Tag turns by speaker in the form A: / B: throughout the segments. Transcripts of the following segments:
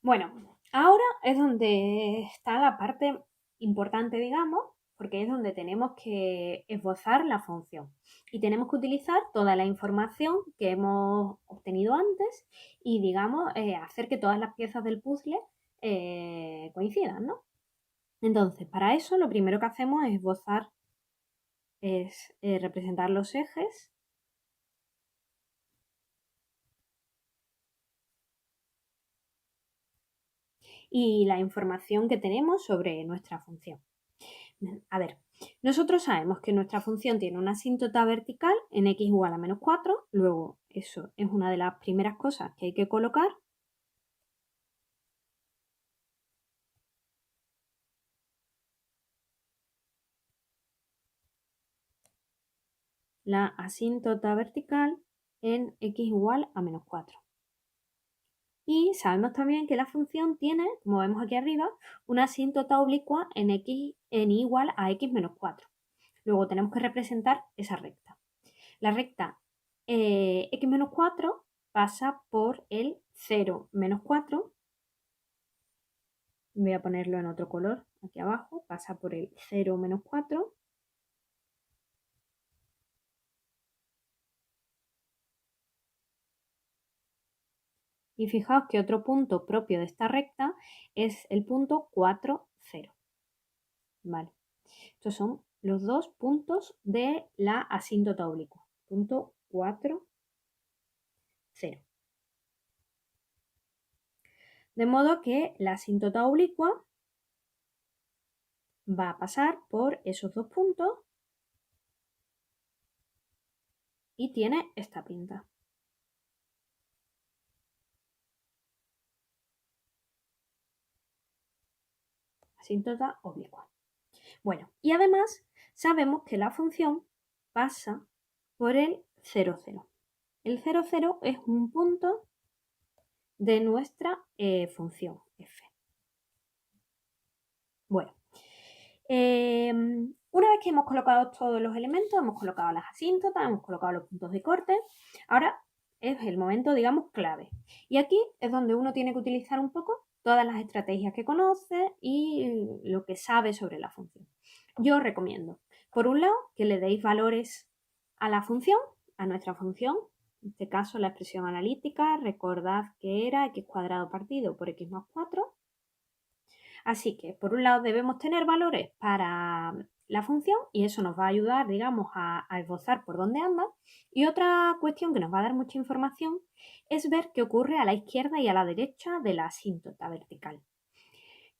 A: Bueno, ahora es donde está la parte importante, digamos, porque es donde tenemos que esbozar la función y tenemos que utilizar toda la información que hemos obtenido antes y, digamos, hacer que todas las piezas del puzzle coincidan, ¿no? Entonces, para eso lo primero que hacemos es esbozar, es representar los ejes y la información que tenemos sobre nuestra función. A ver, nosotros sabemos que nuestra función tiene una asíntota vertical en x igual a menos 4, luego eso es una de las primeras cosas que hay que colocar. La asíntota vertical en x igual a menos 4. Y sabemos también que la función tiene, como vemos aquí arriba, una asíntota oblicua en x en y igual a x menos 4. Luego tenemos que representar esa recta. La recta x menos 4 pasa por el 0 menos 4. Voy a ponerlo en otro color aquí abajo. Pasa por el 0 menos 4. Y fijaos que otro punto propio de esta recta es el punto 4, 0. Vale. Estos son los dos puntos de la asíntota oblicua. Punto 4, 0. De modo que la asíntota oblicua va a pasar por esos dos puntos y tiene esta pinta. Asíntota oblicua. Bueno, y además sabemos que la función pasa por el 0, 0. El 0, 0 es un punto de nuestra función f. Bueno, una vez que hemos colocado todos los elementos, hemos colocado las asíntotas, hemos colocado los puntos de corte, ahora es el momento, digamos, clave. Y aquí es donde uno tiene que utilizar un poco todas las estrategias que conoce y lo que sabe sobre la función. Yo os recomiendo, por un lado, que le deis valores a la función, a nuestra función, en este caso la expresión analítica, recordad que era x cuadrado partido por x más 4. Así que, por un lado, debemos tener valores para la función y eso nos va a ayudar, digamos, a esbozar por dónde anda. Y otra cuestión que nos va a dar mucha información es ver qué ocurre a la izquierda y a la derecha de la asíntota vertical.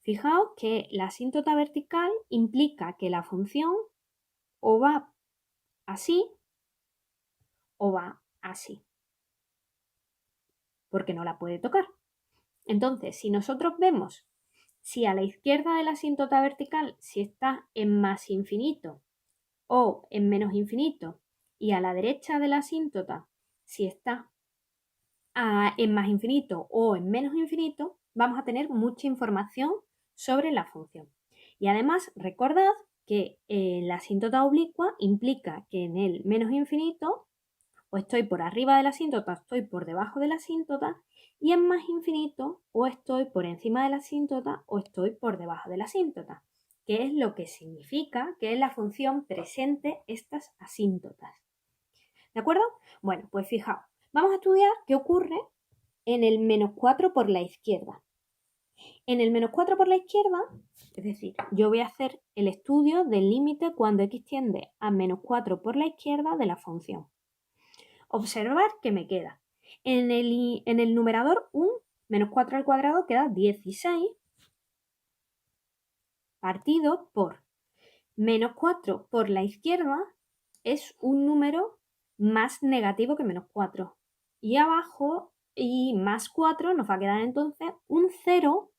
A: Fijaos que la asíntota vertical implica que la función o va así o va así, porque no la puede tocar. Entonces, si nosotros vemos si a la izquierda de la asíntota vertical, si está en más infinito o en menos infinito, y a la derecha de la asíntota, si está en más infinito o en menos infinito, vamos a tener mucha información sobre la función. Y además, recordad que la asíntota oblicua implica que en el menos infinito o estoy por arriba de la asíntota, estoy por debajo de la asíntota, y en más infinito o estoy por encima de la asíntota o estoy por debajo de la asíntota, que es lo que significa que la función presente estas asíntotas. ¿De acuerdo? Bueno, pues fijaos, vamos a estudiar qué ocurre en el menos 4 por la izquierda. En el menos 4 por la izquierda, es decir, yo voy a hacer el estudio del límite cuando x tiende a menos 4 por la izquierda de la función. Observar que me queda. En el numerador un menos 4 al cuadrado queda 16 partido por menos 4 por la izquierda es un número más negativo que menos 4. Y abajo y más 4 nos va a quedar entonces un 0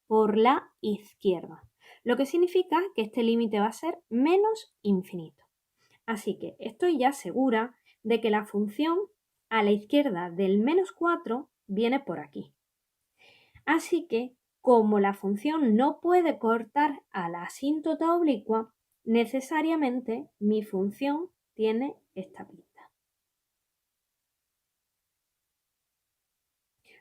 A: por la izquierda. Lo que significa que este límite va a ser menos infinito. Así que estoy ya segura de que la función a la izquierda del menos 4 viene por aquí. Así que, como la función no puede cortar a la asíntota oblicua, necesariamente mi función tiene esta pinta.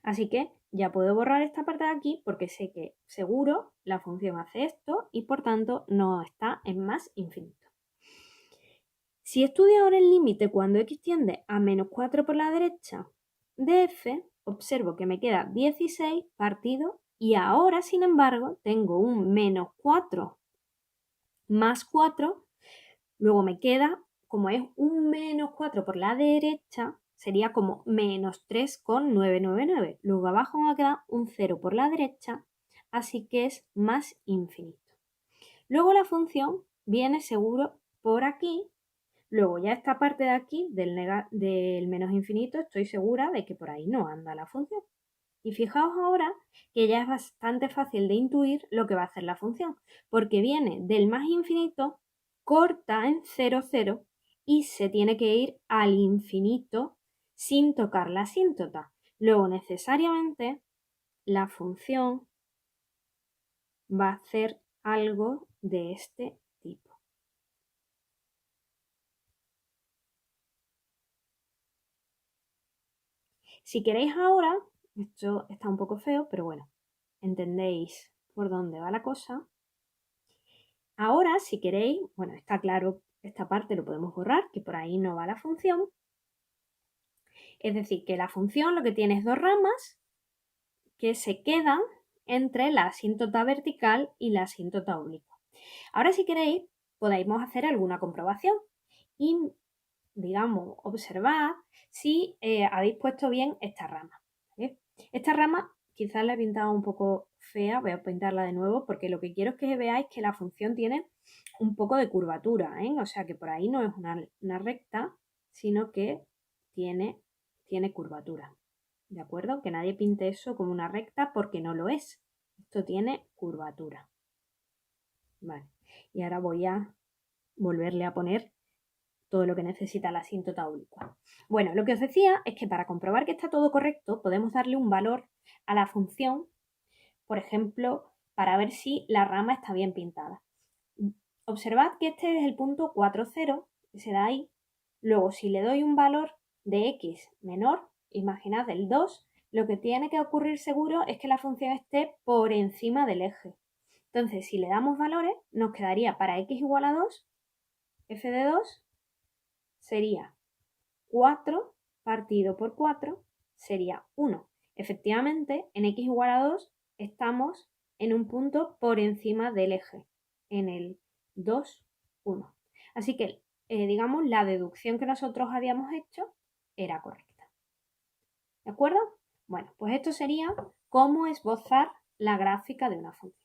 A: Así que ya puedo borrar esta parte de aquí porque sé que seguro la función hace esto y por tanto no está en más infinito. Si estudio ahora el límite cuando x tiende a menos 4 por la derecha de f, observo que me queda 16 partido y ahora, sin embargo, tengo un menos 4 más 4, luego me queda, como es un menos 4 por la derecha, sería como menos 3,999. Luego abajo me queda un 0 por la derecha, así que es más infinito. Luego la función viene seguro por aquí. Luego ya esta parte de aquí, del menos infinito, estoy segura de que por ahí no anda la función. Y fijaos ahora que ya es bastante fácil de intuir lo que va a hacer la función, porque viene del más infinito, corta en 0, 0 y se tiene que ir al infinito sin tocar la asíntota. Luego necesariamente la función va a hacer algo de este tipo. Si queréis ahora, esto está un poco feo, pero bueno, entendéis por dónde va la cosa. Ahora, si queréis, bueno, está claro, esta parte lo podemos borrar, que por ahí no va la función. Es decir, que la función lo que tiene es dos ramas que se quedan entre la asíntota vertical y la asíntota oblicua. Ahora, si queréis, podemos hacer alguna comprobación y, digamos, observad si habéis puesto bien esta rama. ¿Vale? Esta rama quizás la he pintado un poco fea, voy a pintarla de nuevo porque lo que quiero es que veáis que la función tiene un poco de curvatura, ¿eh? O sea que por ahí no es una recta, sino que tiene curvatura. ¿De acuerdo? Que nadie pinte eso como una recta porque no lo es. Esto tiene curvatura. Vale. Y ahora voy a volverle a poner todo lo que necesita la asíntota oblicua. Bueno, lo que os decía es que para comprobar que está todo correcto podemos darle un valor a la función, por ejemplo, para ver si la rama está bien pintada. Observad que este es el punto 4, 0, que se da ahí. Luego, si le doy un valor de x menor, imaginad el 2, lo que tiene que ocurrir seguro es que la función esté por encima del eje. Entonces, si le damos valores, nos quedaría para x igual a 2, f de 2 sería 4 partido por 4 sería 1. Efectivamente, en x igual a 2 estamos en un punto por encima del eje, en el 2, 1. Así que, digamos, la deducción que nosotros habíamos hecho era correcta. ¿De acuerdo? Bueno, pues esto sería cómo esbozar la gráfica de una función.